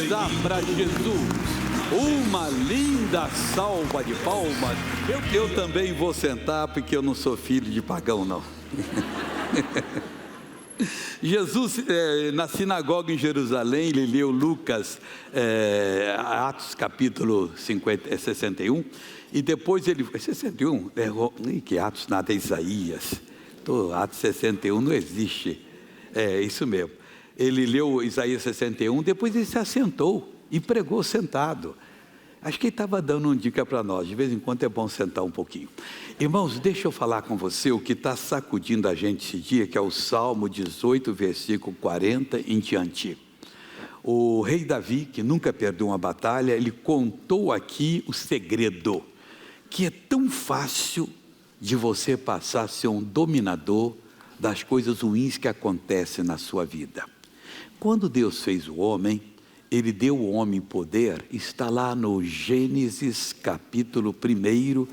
dá para Jesus uma linda salva de palmas. Eu também vou sentar, porque eu não sou filho de pagão, não. Jesus, na sinagoga em Jerusalém, ele leu Lucas, Atos capítulo 61, e depois ele... 61? Que Atos nada, é Isaías. Atos 61 não existe. É isso mesmo. Ele leu Isaías 61, depois ele se assentou e pregou sentado. Acho que ele estava dando uma dica para nós. De vez em quando é bom sentar um pouquinho. Irmãos, deixa eu falar com você o que está sacudindo a gente esse dia, que é o Salmo 18, versículo 40 em diante. O rei Davi, que nunca perdeu uma batalha, ele contou aqui o segredo, que é tão fácil de você passar a ser um dominador das coisas ruins que acontecem na sua vida. Quando Deus fez o homem, ele deu ao homem poder, está lá no Gênesis capítulo 1,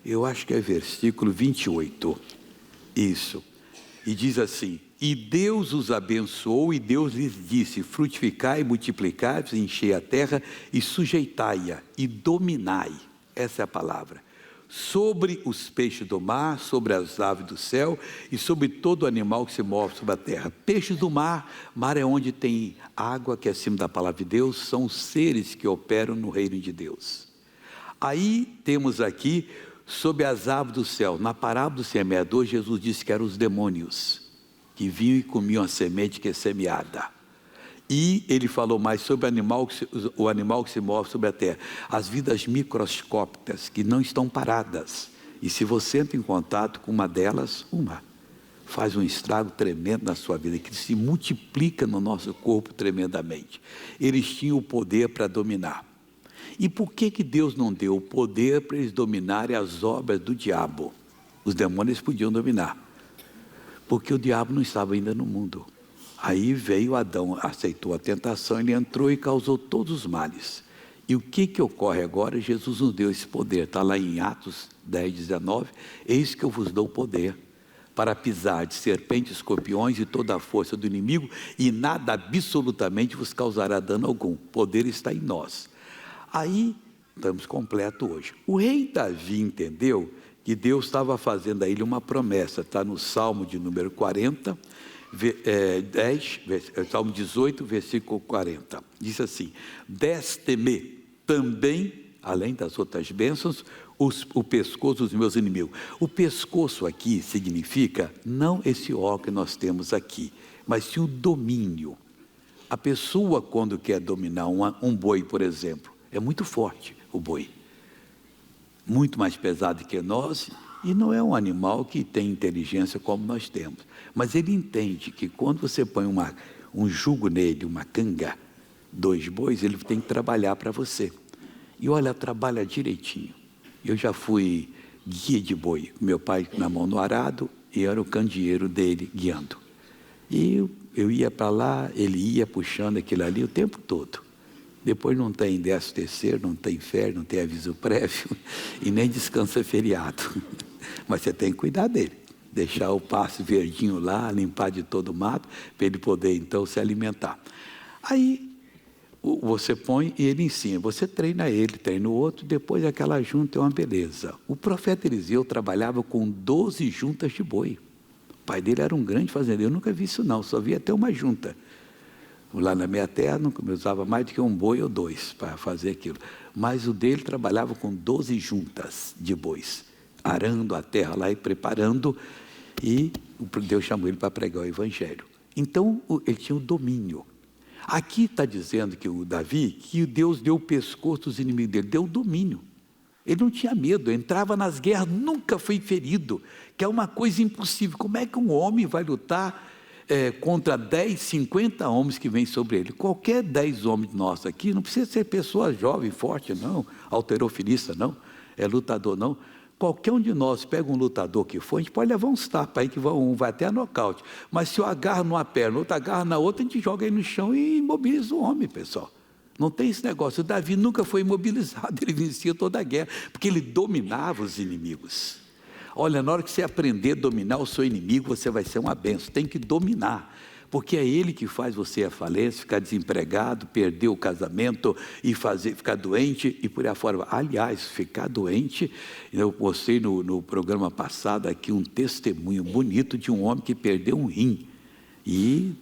eu acho que é versículo 28, isso, e diz assim: e Deus os abençoou, e Deus lhes disse: frutificai, multiplicai, enchei a terra, e sujeitai-a, e dominai, essa é a palavra, sobre os peixes do mar, sobre as aves do céu, e sobre todo animal que se move sobre a terra. Peixes do mar, mar é onde tem água, que é acima da palavra de Deus, são os seres que operam no reino de Deus. Aí temos aqui, sobre as aves do céu, na parábola do semeador, Jesus disse que eram os demônios, que vinham e comiam a semente que é semeada. E ele falou mais sobre o animal que se move sobre a terra, as vidas microscópicas que não estão paradas, e se você entra em contato com uma delas, faz um estrago tremendo na sua vida, que se multiplica no nosso corpo tremendamente. Eles tinham o poder para dominar. E por que Deus não deu o poder para eles dominarem as obras do diabo? Os demônios podiam dominar, porque o diabo não estava ainda no mundo. Aí veio Adão, aceitou a tentação, ele entrou e causou todos os males. E o que ocorre agora? Jesus nos deu esse poder, está lá em Atos 10, 19, eis que eu vos dou poder para pisar de serpentes, escorpiões e toda a força do inimigo, e nada absolutamente vos causará dano algum. O poder está em nós. Aí estamos completos hoje. O rei Davi entendeu que Deus estava fazendo a ele uma promessa, está no Salmo de número 40, Salmo 18, versículo 40, diz assim: deste-me também, além das outras bênçãos, o pescoço dos meus inimigos. O pescoço aqui significa não esse órgão que nós temos aqui, mas sim o domínio. A pessoa, quando quer dominar um boi, por exemplo, é muito forte o boi, muito mais pesado que nós, e não é um animal que tem inteligência como nós temos, mas ele entende que quando você põe um jugo nele, uma canga, 2 bois, ele tem que trabalhar para você. E olha, trabalha direitinho. Eu já fui guia de boi, meu pai na mão no arado, e era o candeeiro dele guiando. E eu ia para lá, ele ia puxando aquilo ali o tempo todo. Depois não tem 13º, não tem férias, não tem aviso prévio, e nem descansa feriado. Mas você tem que cuidar dele, deixar o pasto verdinho lá, limpar de todo o mato, para ele poder então se alimentar. Aí você põe e ele ensina, você treina ele, treina o outro, depois aquela junta é uma beleza. O profeta Eliseu trabalhava com 12 juntas de boi. O pai dele era um grande fazendeiro, eu nunca vi isso não, só vi até uma junta. Lá na minha terra não usava mais do que um boi ou 2 para fazer aquilo. Mas o dele trabalhava com 12 juntas de bois, arando a terra lá e preparando, e Deus chamou ele para pregar o evangelho. Então ele tinha o domínio. Aqui está dizendo que o Davi, que Deus deu o pescoço dos inimigos dele, deu o domínio. Ele não tinha medo, entrava nas guerras, nunca foi ferido, que é uma coisa impossível. Como é que um homem vai lutar contra 10, 50 homens que vêm sobre ele? Qualquer 10 homens nossos aqui, não precisa ser pessoa jovem, forte, não, halterofilista, não, lutador, não. Qualquer um de nós pega um lutador que for, a gente pode levar uns tapas aí que um vai até a nocaute, mas se eu agarro numa perna, outro agarra na outra, a gente joga ele no chão e imobiliza o homem, pessoal. Não tem esse negócio. O Davi nunca foi imobilizado, ele vencia toda a guerra, porque ele dominava os inimigos. Olha, na hora que você aprender a dominar o seu inimigo, você vai ser uma bênção, tem que dominar, porque é ele que faz você ir à falência, ficar desempregado, perder o casamento e ficar doente e por aí fora. Aliás, ficar doente, eu mostrei no programa passado aqui um testemunho bonito de um homem que perdeu um rim e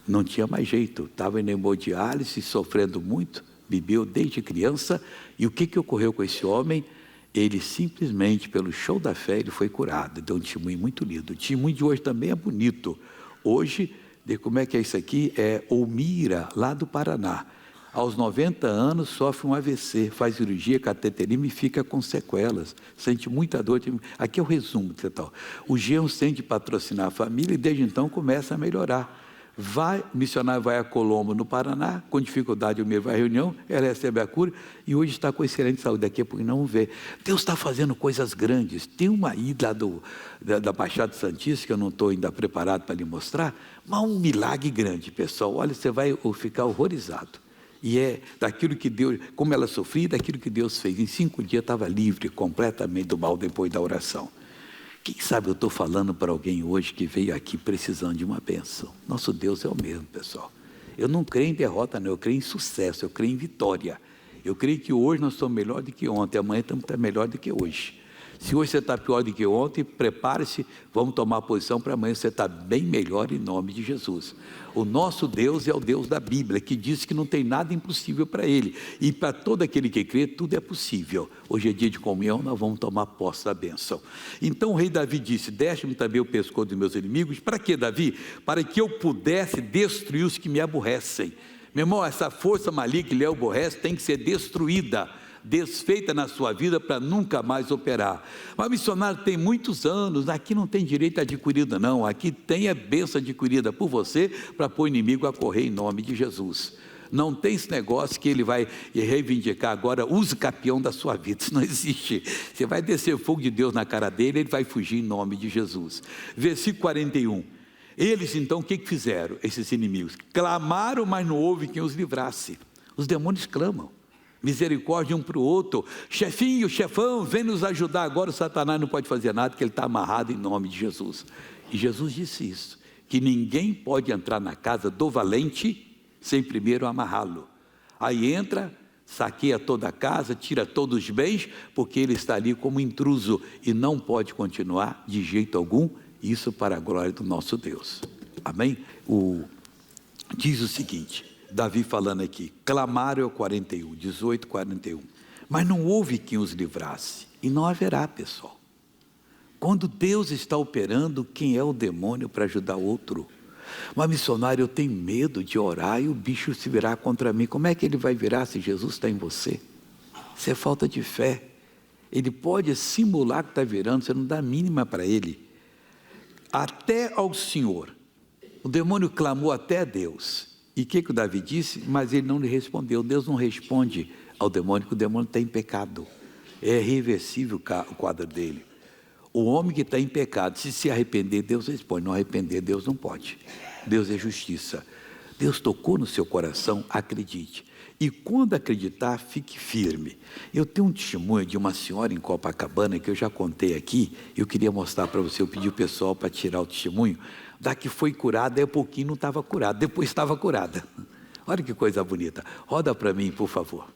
não tinha mais jeito, estava em hemodiálise, sofrendo muito, bebeu desde criança. E o que ocorreu com esse homem? Ele simplesmente, pelo show da fé, ele foi curado. Deu um testemunho muito lindo. O testemunho de hoje também é bonito. Hoje, como é que é isso aqui? É Olmira, lá do Paraná. Aos 90 anos, sofre um AVC, faz cirurgia, cateterismo e fica com sequelas. Sente muita dor. Aqui é o resumo. O Jean sente patrocinar a família e desde então começa a melhorar. O missionário vai a Colombo, no Paraná, com dificuldade o mesmo vai à reunião, ela recebe a cura e hoje está com excelente saúde. Daqui a pouco não vê. Deus está fazendo coisas grandes. Tem uma ilha da Baixada Santista, que eu não estou ainda preparado para lhe mostrar, mas um milagre grande, pessoal. Olha, você vai ficar horrorizado. E é daquilo que Deus, como ela sofria, daquilo que Deus fez. Em 5 dias estava livre completamente do mal depois da oração. Quem sabe eu estou falando para alguém hoje que veio aqui precisando de uma bênção. Nosso Deus é o mesmo, pessoal. Eu não creio em derrota, não. Eu creio em sucesso, eu creio em vitória. Eu creio que hoje nós somos melhor do que ontem, amanhã estamos melhor do que hoje. Se hoje você está pior do que ontem, prepare-se, vamos tomar posição para amanhã você estar bem melhor em nome de Jesus. O nosso Deus é o Deus da Bíblia, que diz que não tem nada impossível para Ele. E para todo aquele que crê, tudo é possível. Hoje é dia de comunhão, nós vamos tomar posse da bênção. Então o rei Davi disse, deixe-me também o pescoço dos meus inimigos. Para quê, Davi? Para que eu pudesse destruir os que me aborrecem. Meu irmão, essa força maligna que lhe aborrece tem que ser destruída, desfeita na sua vida para nunca mais operar. Mas missionário tem muitos anos, aqui não tem direito adquirido não, aqui tem a bênção adquirida por você para pôr o inimigo a correr em nome de Jesus. Não tem esse negócio que ele vai reivindicar agora, use campeão da sua vida, isso não existe. Você vai descer o fogo de Deus na cara dele, ele vai fugir em nome de Jesus. Versículo 41. Eles então o que fizeram, esses inimigos? Clamaram, mas não houve quem os livrasse. Os demônios clamam. Misericórdia um para o outro, chefinho, chefão, vem nos ajudar agora. O Satanás não pode fazer nada, porque ele está amarrado em nome de Jesus. E Jesus disse isso, que ninguém pode entrar na casa do valente sem primeiro amarrá-lo. Aí entra, saqueia toda a casa, tira todos os bens, porque ele está ali como intruso e não pode continuar de jeito algum, isso para a glória do nosso Deus. Amém? Diz o seguinte, Davi falando aqui, clamaram 41, 18, 41. Mas não houve quem os livrasse. E não haverá, pessoal. Quando Deus está operando, quem é o demônio para ajudar outro? Mas missionário, eu tenho medo de orar e o bicho se virar contra mim. Como é que ele vai virar se Jesus está em você? Isso é falta de fé. Ele pode simular que está virando, você não dá a mínima para ele. Até ao Senhor. O demônio clamou até a Deus. E o que o Davi disse? Mas ele não lhe respondeu. Deus não responde ao demônio, porque o demônio está em pecado. É irreversível o quadro dele. O homem que está em pecado, se arrepender, Deus responde. Não arrepender, Deus não pode. Deus é justiça. Deus tocou no seu coração, acredite. E quando acreditar, fique firme. Eu tenho um testemunho de uma senhora em Copacabana, que eu já contei aqui, eu queria mostrar para você. Eu pedi o pessoal para tirar o testemunho. Da que foi curada, aí um pouquinho não estava curada, depois estava curada. Olha que coisa bonita. Roda para mim, por favor.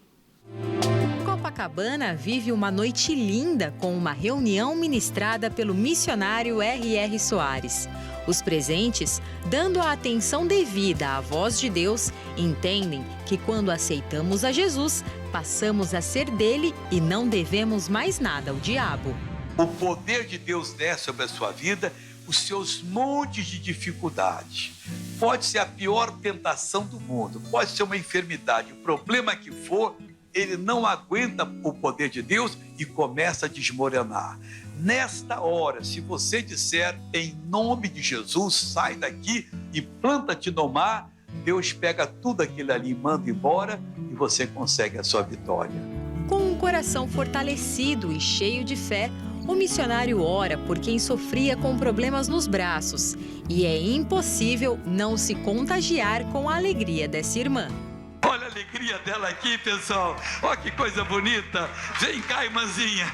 Copacabana vive uma noite linda com uma reunião ministrada pelo missionário R.R. Soares. Os presentes, dando a atenção devida à voz de Deus, entendem que quando aceitamos a Jesus, passamos a ser dele e não devemos mais nada ao diabo. O poder de Deus desce sobre a sua vida, os seus montes de dificuldades. Pode ser a pior tentação do mundo, pode ser uma enfermidade, o problema que for, ele não aguenta o poder de Deus e começa a desmoronar. Nesta hora, se você disser em nome de Jesus, sai daqui e planta-te no mar, Deus pega tudo aquilo ali e manda embora e você consegue a sua vitória. Com um coração fortalecido e cheio de fé, o missionário ora por quem sofria com problemas nos braços e é impossível não se contagiar com a alegria dessa irmã. Olha a alegria dela aqui, pessoal. Olha que coisa bonita. Vem cá, irmãzinha.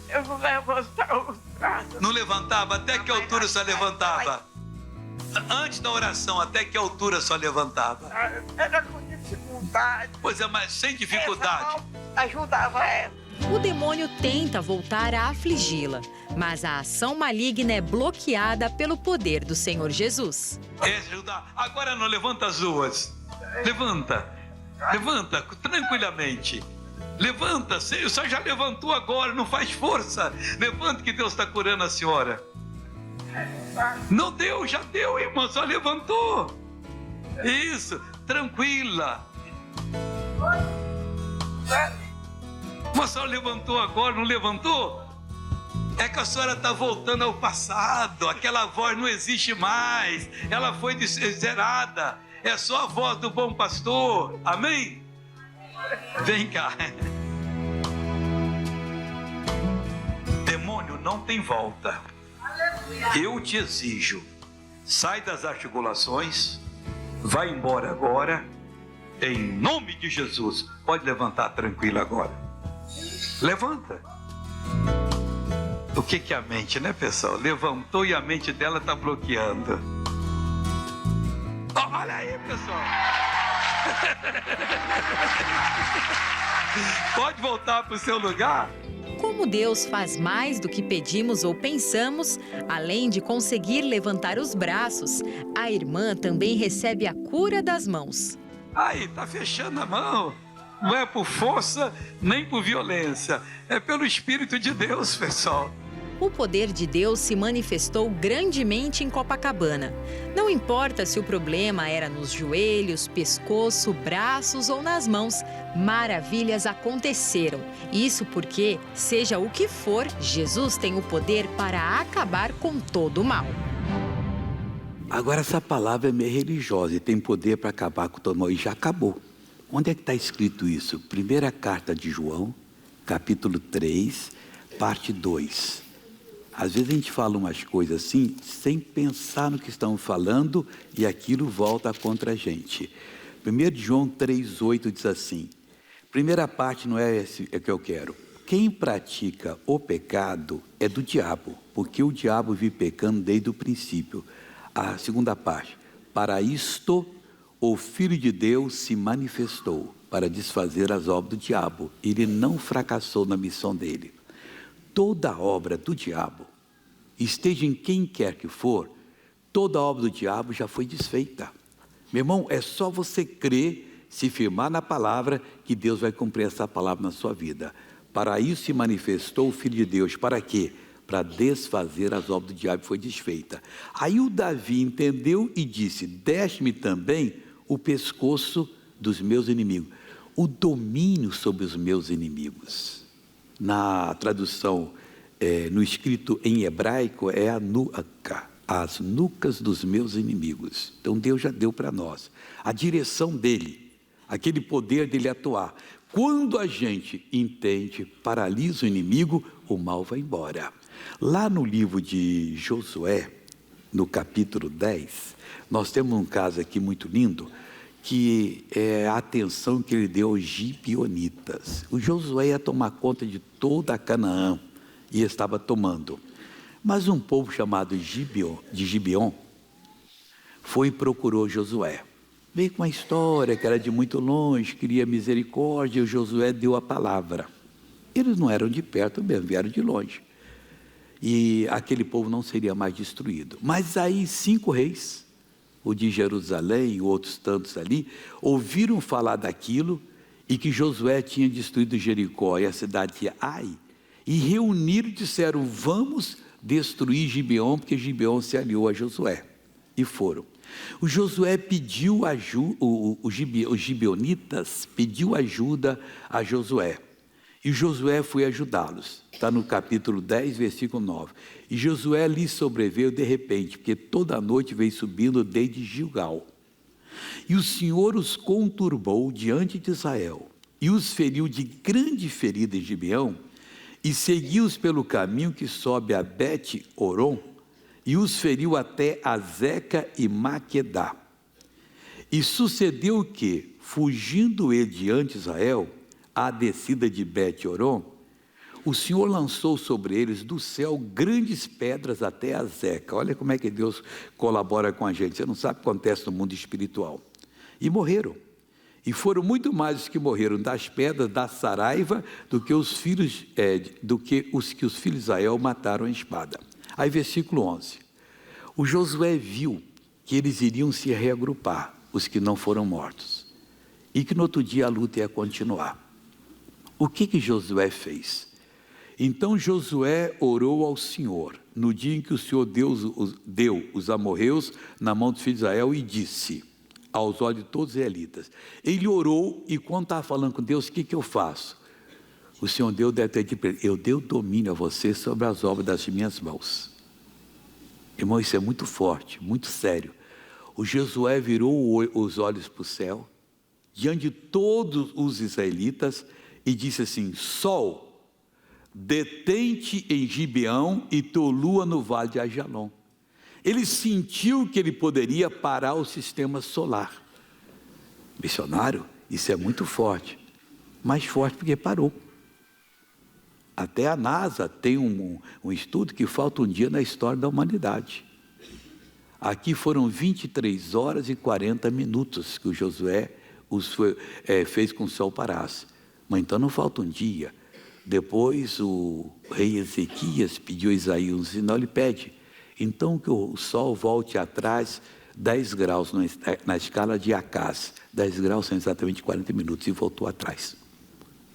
Eu não levantava os braços. Não levantava? Até que altura você levantava? Antes da oração, até que altura só levantava? Era com dificuldade. Pois é, mas sem dificuldade. Ajudava ela. O demônio tenta voltar a afligi-la, mas a ação maligna é bloqueada pelo poder do Senhor Jesus. Ajudar. Agora não, levanta as duas. Levanta tranquilamente. Levanta, o senhor já levantou agora, não faz força. Levanta que Deus está curando a senhora. Não deu, já deu, irmã, só levantou. Isso, tranquila. Você só levantou agora, não levantou? É que a senhora está voltando ao passado. Aquela voz não existe mais. Ela foi zerada. É só a voz do bom pastor. Amém? Vem cá. Demônio não tem volta. Eu te exijo. Sai das articulações. Vai embora agora. Em nome de Jesus. Pode levantar tranquilo agora. Levanta. O que é a mente, né, pessoal? Levantou e a mente dela está bloqueando. Oh, olha aí, pessoal. Pode voltar para o seu lugar? Como Deus faz mais do que pedimos ou pensamos, além de conseguir levantar os braços, a irmã também recebe a cura das mãos. Aí, tá fechando a mão. Não é por força, nem por violência. É pelo Espírito de Deus, pessoal. O poder de Deus se manifestou grandemente em Copacabana. Não importa se o problema era nos joelhos, pescoço, braços ou nas mãos, maravilhas aconteceram. Isso porque, seja o que for, Jesus tem o poder para acabar com todo o mal. Agora essa palavra é meio religiosa e tem poder para acabar com todo o mal. E já acabou. Onde é que está escrito isso? Primeira carta de João, capítulo 3, parte 2. Às vezes a gente fala umas coisas assim, sem pensar no que estamos falando, e aquilo volta contra a gente. 1 João 3,8 diz assim, primeira parte não é esse que eu quero. Quem pratica o pecado é do diabo, porque o diabo vive pecando desde o princípio. A segunda parte, para isto o Filho de Deus se manifestou, para desfazer as obras do diabo. Ele não fracassou na missão dele. Toda obra do diabo, esteja em quem quer que for, toda obra do diabo já foi desfeita. Meu irmão, é só você crer, se firmar na palavra, que Deus vai cumprir essa palavra na sua vida. Para isso se manifestou o Filho de Deus. Para quê? Para desfazer as obras do diabo, foi desfeita. Aí o Davi entendeu e disse, deste-me também o pescoço dos meus inimigos, o domínio sobre os meus inimigos. Na tradução, no escrito em hebraico, é a nuca, as nucas dos meus inimigos. Então Deus já deu para nós a direção dele, aquele poder dele atuar. Quando a gente entende, paralisa o inimigo, o mal vai embora. Lá no livro de Josué, no capítulo 10, nós temos um caso aqui muito lindo, que é a atenção que ele deu aos gibeonitas. O Josué ia tomar conta de toda a Canaã, e estava tomando. Mas um povo chamado de Gibeon foi e procurou Josué. Veio com uma história que era de muito longe, queria misericórdia, e o Josué deu a palavra. Eles não eram de perto mesmo, vieram de longe. E aquele povo não seria mais destruído. Mas aí 5 reis, o de Jerusalém e outros tantos ali, ouviram falar daquilo e que Josué tinha destruído Jericó e a cidade de Ai, e reuniram e disseram, vamos destruir Gibeon, porque Gibeon se aliou a Josué. E foram. O Josué pediu ajuda, os gibeonitas pediu ajuda a Josué. E Josué foi ajudá-los. Está no capítulo 10, versículo 9. E Josué lhe sobreveio de repente, porque toda noite veio subindo desde Gilgal. E o Senhor os conturbou diante de Israel, e os feriu de grande ferida em Gibeão, e seguiu-os pelo caminho que sobe a Bet-Oron, e os feriu até Azeca e Maquedá. E sucedeu que, fugindo ele diante de Israel, à descida de Bet-Oron, o Senhor lançou sobre eles do céu grandes pedras até a Zeca. Olha como é que Deus colabora com a gente. Você não sabe o que acontece no mundo espiritual. E morreram. E foram muito mais os que morreram das pedras da saraiva do que os filhos que os filhos de Israel mataram à espada. Aí versículo 11. O Josué viu que eles iriam se reagrupar, os que não foram mortos, e que no outro dia a luta ia continuar. O que Josué fez? Então Josué orou ao Senhor, no dia em que o Senhor deu os amorreus na mão dos filhos de Israel, e disse aos olhos de todos os israelitas. Ele orou, e quando estava falando com Deus, o que eu faço? O Senhor Deus deve ter dito para ele: eu dei o domínio a você sobre as obras das minhas mãos. Irmão, isso é muito forte, muito sério. O Josué virou os olhos para o céu, diante de todos os israelitas, e disse assim: Sol, detente em Gibeão e tua lua no vale de Ajalon. Ele sentiu que ele poderia parar o sistema solar. Missionário, isso é muito forte, mais forte porque parou. Até a NASA tem um estudo que falta um dia na história da humanidade. Aqui foram 23 horas e 40 minutos que o Josué fez com que o sol parasse. Mas então não falta um dia. Depois o rei Ezequias pediu a Isaías um sinal, ele pede então que o sol volte atrás 10 graus na escala de Acaz. 10 graus são exatamente 40 minutos, e voltou atrás.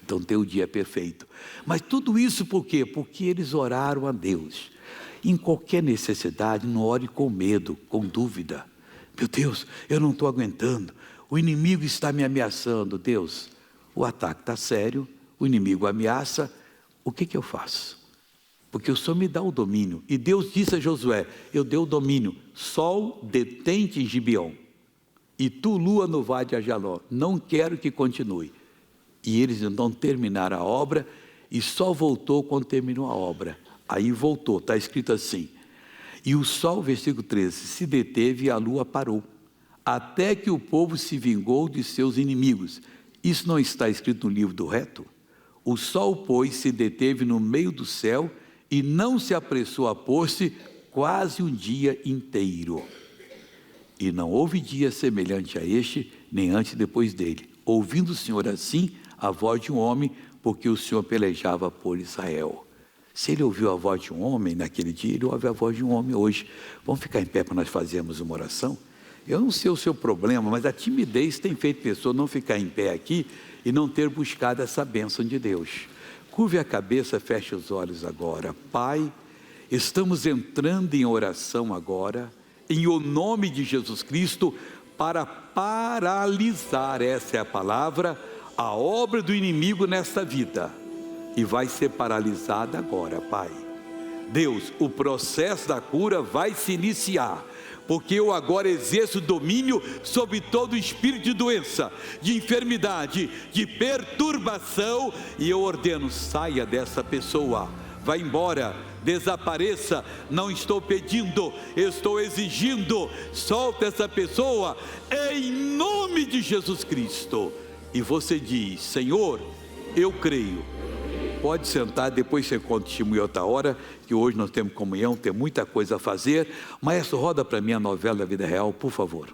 Então tem o dia perfeito. Mas tudo isso por quê? Porque eles oraram a Deus. Em qualquer necessidade, não ore com medo, com dúvida. Meu Deus, eu não estou aguentando, o inimigo está me ameaçando. Deus, o ataque está sério, o inimigo ameaça, o que eu faço? Porque o Senhor me dá o domínio. E Deus disse a Josué: eu dei o domínio. Sol, detente em Gibeão, e tu, lua, no vale de Ajalon. Não quero que continue. E eles então terminaram a obra, e só voltou quando terminou a obra. Aí voltou, está escrito assim: e o sol, versículo 13, se deteve e a lua parou, até que o povo se vingou de seus inimigos. Isso não está escrito no livro do reto? O sol, pois, se deteve no meio do céu e não se apressou a pôr-se quase um dia inteiro. E não houve dia semelhante a este, nem antes e depois dele, ouvindo o Senhor assim a voz de um homem, porque o Senhor pelejava por Israel. Se ele ouviu a voz de um homem naquele dia, ele ouve a voz de um homem hoje. Vamos ficar em pé para nós fazermos uma oração? Eu não sei o seu problema, mas a timidez tem feito pessoa não ficar em pé aqui e não ter buscado essa bênção de Deus. Curve a cabeça, feche os olhos agora. Pai, estamos entrando em oração agora, em o nome de Jesus Cristo, para paralisar, essa é a palavra, a obra do inimigo nesta vida. E vai ser paralisada agora, Pai. Deus, o processo da cura vai se iniciar, porque eu agora exerço domínio sobre todo espírito de doença, de enfermidade, de perturbação, e eu ordeno: saia dessa pessoa, vá embora, desapareça. Não estou pedindo, estou exigindo. Solta essa pessoa em nome de Jesus Cristo. E você diz: Senhor, eu creio. Pode sentar, depois você conta testemunho outra hora, que hoje nós temos comunhão, tem muita coisa a fazer. Maestro, roda para mim a novela da vida real, por favor.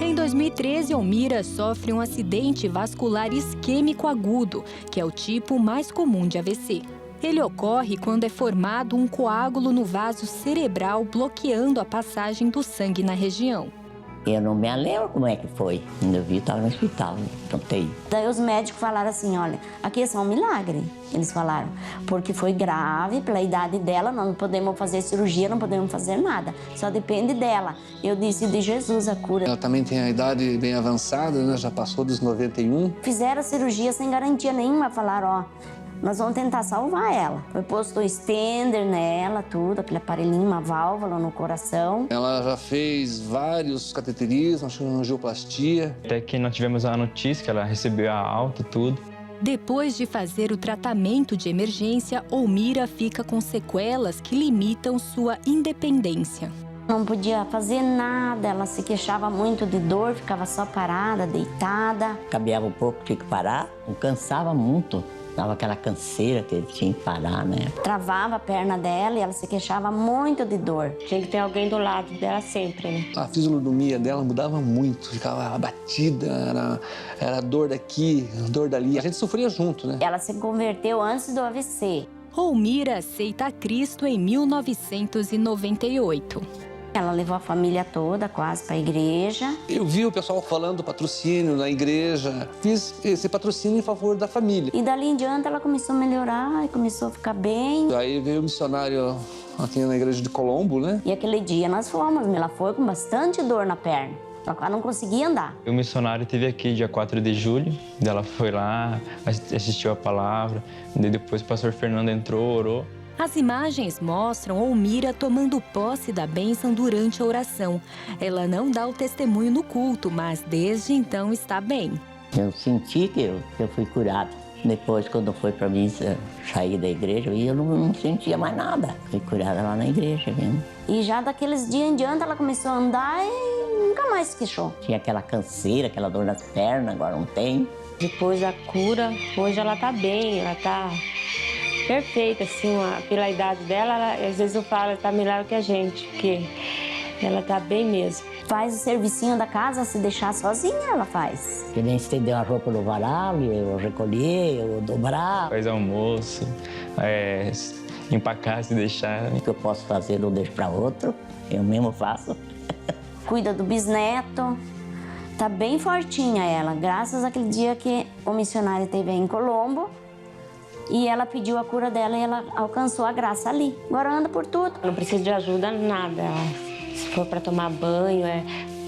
Em 2013, Elmira sofre um acidente vascular isquêmico agudo, que é o tipo mais comum de AVC. Ele ocorre quando é formado um coágulo no vaso cerebral, bloqueando a passagem do sangue na região. Eu não me lembro como é que foi. Quando eu vi, eu estava no hospital, no UTI. Daí os médicos falaram assim: olha, aqui é só um milagre. Eles falaram, porque foi grave, pela idade dela, nós não podemos fazer cirurgia, não podemos fazer nada. Só depende dela. Eu disse de Jesus a cura. Ela também tem a idade bem avançada, né? Já passou dos 91. Fizeram a cirurgia sem garantia nenhuma. Falaram: ó, nós vamos tentar salvar ela. Foi posto o stender nela, tudo, aquele aparelhinho, uma válvula no coração. Ela já fez vários cateterismos, angioplastia. Até que nós tivemos a notícia que ela recebeu a alta e tudo. Depois de fazer o tratamento de emergência, Olmira fica com sequelas que limitam sua independência. Não podia fazer nada, ela se queixava muito de dor, ficava só parada, deitada. Caminhava um pouco, tinha que parar, cansava muito. Dava aquela canseira que tinha que parar, né? Travava a perna dela e ela se queixava muito de dor. Tinha que ter alguém do lado dela sempre, né? A fisionomia dela mudava muito, ficava abatida, era dor daqui, dor dali. A gente sofria junto, né? Ela se converteu antes do AVC. Olmira aceita a Cristo em 1998. Ela levou a família toda quase para a igreja. Eu vi o pessoal falando do patrocínio na igreja. Fiz esse patrocínio em favor da família. E dali em diante ela começou a melhorar e começou a ficar bem. Aí veio o missionário aqui na igreja de Colombo, né? E aquele dia nós fomos, ela foi com bastante dor na perna. Ela não conseguia andar. O missionário esteve aqui dia 4 de julho, ela foi lá, assistiu a palavra, depois o pastor Fernando entrou, orou. As imagens mostram Olmira tomando posse da bênção durante a oração. Ela não dá o testemunho no culto, mas desde então está bem. Eu senti que eu fui curada. Depois, quando foi para mim sair da igreja, eu não sentia mais nada. Fui curada lá na igreja mesmo. E já daqueles dias em diante ela começou a andar e nunca mais se queixou. Tinha aquela canseira, aquela dor nas pernas, agora não tem. Depois da cura, hoje ela tá bem, ela tá perfeita, assim, pela idade dela, às vezes eu falo, ela tá melhor que a gente, porque ela tá bem mesmo. Faz o servicinho da casa, se deixar sozinha, ela faz. Que nem estender a roupa no varal, eu recolher, eu dobrar. Faz almoço, empacar, se deixar. O que eu posso fazer, não deixo para outro, eu mesmo faço. Cuida do bisneto, tá bem fortinha ela, graças àquele dia que o missionário esteve em Colombo. E ela pediu a cura dela e ela alcançou a graça ali. Agora anda por tudo. Não precisa de ajuda nada. Se for para tomar banho,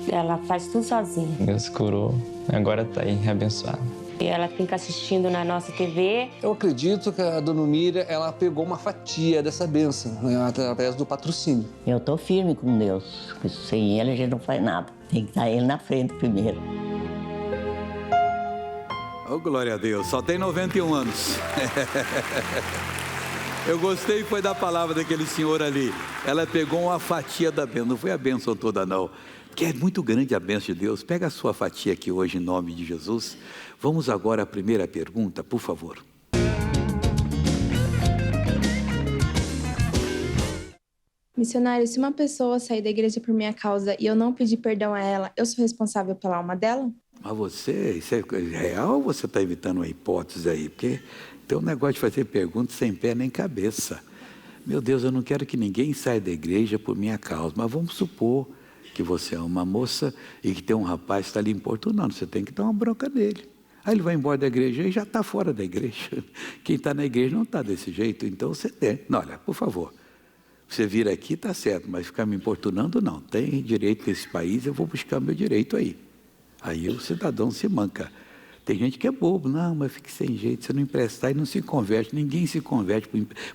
ela faz tudo sozinha. Deus curou, agora está aí, abençoada. E ela fica assistindo na nossa TV. Eu acredito que a Dona Mira, ela pegou uma fatia dessa bênção, né, através do patrocínio. Eu estou firme com Deus, porque sem Ele a gente não faz nada. Tem que estar Ele na frente primeiro. Oh, glória a Deus, só tem 91 anos. Eu gostei foi da palavra daquele senhor ali. Ela pegou uma fatia da bênção, não foi a bênção toda não, porque é muito grande a bênção de Deus. Pega a sua fatia aqui hoje em nome de Jesus. Vamos agora à primeira pergunta, por favor. Missionário, se uma pessoa sair da igreja por minha causa e eu não pedir perdão a ela, eu sou responsável pela alma dela? Mas isso é real ou você está evitando uma hipótese aí? Porque tem um negócio de fazer perguntas sem pé nem cabeça. Meu Deus, eu não quero que ninguém saia da igreja por minha causa, mas vamos supor que você é uma moça e que tem um rapaz que está lhe importunando, você tem que dar uma bronca nele. Aí ele vai embora da igreja e já está fora da igreja. Quem está na igreja não está desse jeito, então você tem. Não, olha, por favor, você vir aqui está certo, mas ficar me importunando não. Tem direito nesse país, eu vou buscar meu direito aí. Aí o cidadão se manca. Tem gente que é bobo, não, mas fique sem jeito, você não emprestar e não se converte. Ninguém se converte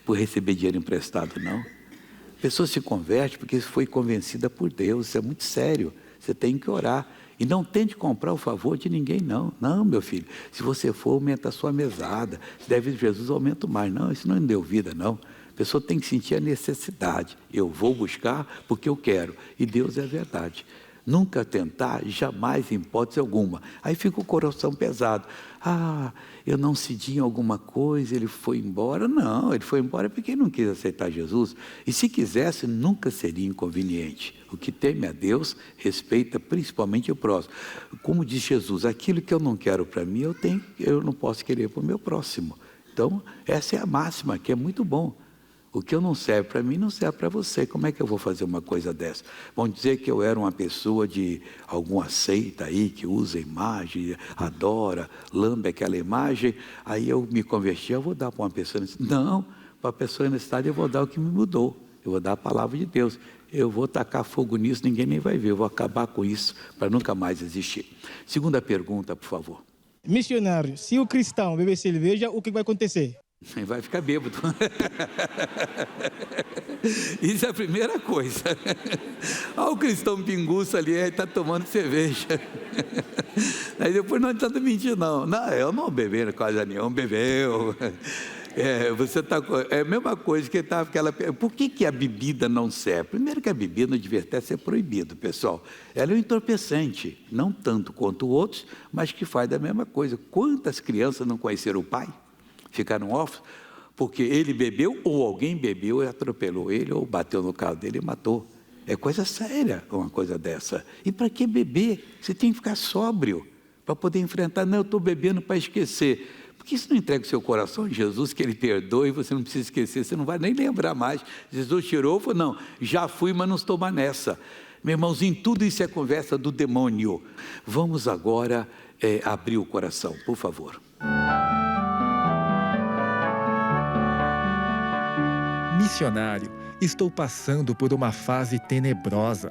por receber dinheiro emprestado, não. A pessoa se converte porque foi convencida por Deus, isso é muito sério. Você tem que orar. E não tente comprar o favor de ninguém, não. Não, meu filho, se você for, aumenta a sua mesada. Se der vida de Jesus, aumenta mais. Não, isso não deu vida, não. A pessoa tem que sentir a necessidade. Eu vou buscar porque eu quero. E Deus é a verdade. Nunca tentar, jamais, em hipótese alguma. Aí fica o coração pesado. Ah, eu não cedi em alguma coisa, ele foi embora. Não, ele foi embora porque não quis aceitar Jesus. E se quisesse, nunca seria inconveniente. O que teme a Deus, respeita principalmente o próximo. Como diz Jesus, aquilo que eu não quero para mim, eu não posso querer para o meu próximo. Então, essa é a máxima, que é muito bom. O que eu não serve para mim, não serve para você. Como é que eu vou fazer uma coisa dessa? Vão dizer que eu era uma pessoa de alguma seita aí, que usa imagem, adora, lambe aquela imagem, aí eu me converti, eu vou dar para uma pessoa necessitada. Não, para a pessoa necessitada eu vou dar o que me mudou. Eu vou dar a palavra de Deus. Eu vou tacar fogo nisso, ninguém nem vai ver. Eu vou acabar com isso para nunca mais existir. Segunda pergunta, por favor. Missionário, se o cristão beber cerveja, o que vai acontecer? Vai ficar bêbado. Isso é a primeira coisa. Olha o cristão pinguço ali, está tomando cerveja. Aí depois não adianta mentir, não. Não, eu não bebi quase nenhum, bebeu. Você tá, é a mesma coisa que estava aquela. Por que a bebida não serve? Primeiro que a bebida não devia até ser proibida, pessoal. Ela é um entorpecente, não tanto quanto outros, mas que faz da mesma coisa. Quantas crianças não conheceram o pai? Ficaram órfãos porque ele bebeu, ou alguém bebeu e atropelou ele, ou bateu no carro dele e matou. É coisa séria uma coisa dessa. E para que beber? Você tem que ficar sóbrio para poder enfrentar. Não, eu estou bebendo para esquecer. Por que você não entrega o seu coração a Jesus, que Ele perdoe, e você não precisa esquecer, você não vai nem lembrar mais. Jesus tirou e falou, não, já fui, mas não estou mais nessa. Meus irmãos, em tudo isso é conversa do demônio. Vamos agora abrir o coração, por favor. Missionário, estou passando por uma fase tenebrosa.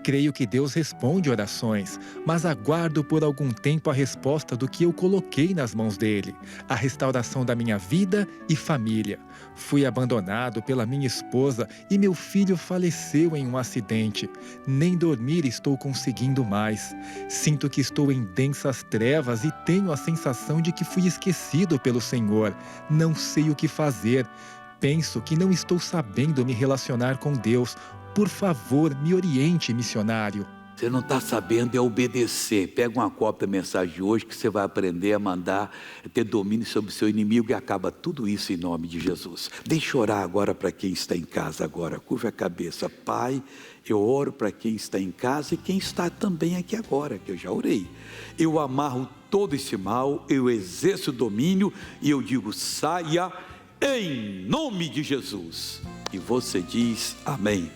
Creio que Deus responde orações, mas aguardo por algum tempo a resposta do que eu coloquei nas mãos dele, a restauração da minha vida e família. Fui abandonado pela minha esposa e meu filho faleceu em um acidente. Nem dormir estou conseguindo mais. Sinto que estou em densas trevas e tenho a sensação de que fui esquecido pelo Senhor. Não sei o que fazer. Penso que não estou sabendo me relacionar com Deus. Por favor, me oriente, missionário. Você não está sabendo é obedecer. Pega uma cópia da mensagem de hoje que você vai aprender a mandar, ter domínio sobre o seu inimigo e acaba tudo isso em nome de Jesus. Deixa eu orar agora para quem está em casa agora. Curva a cabeça. Pai, eu oro para quem está em casa e quem está também aqui agora, que eu já orei. Eu amarro todo esse mal, eu exerço domínio e eu digo, saia em nome de Jesus. E você diz amém.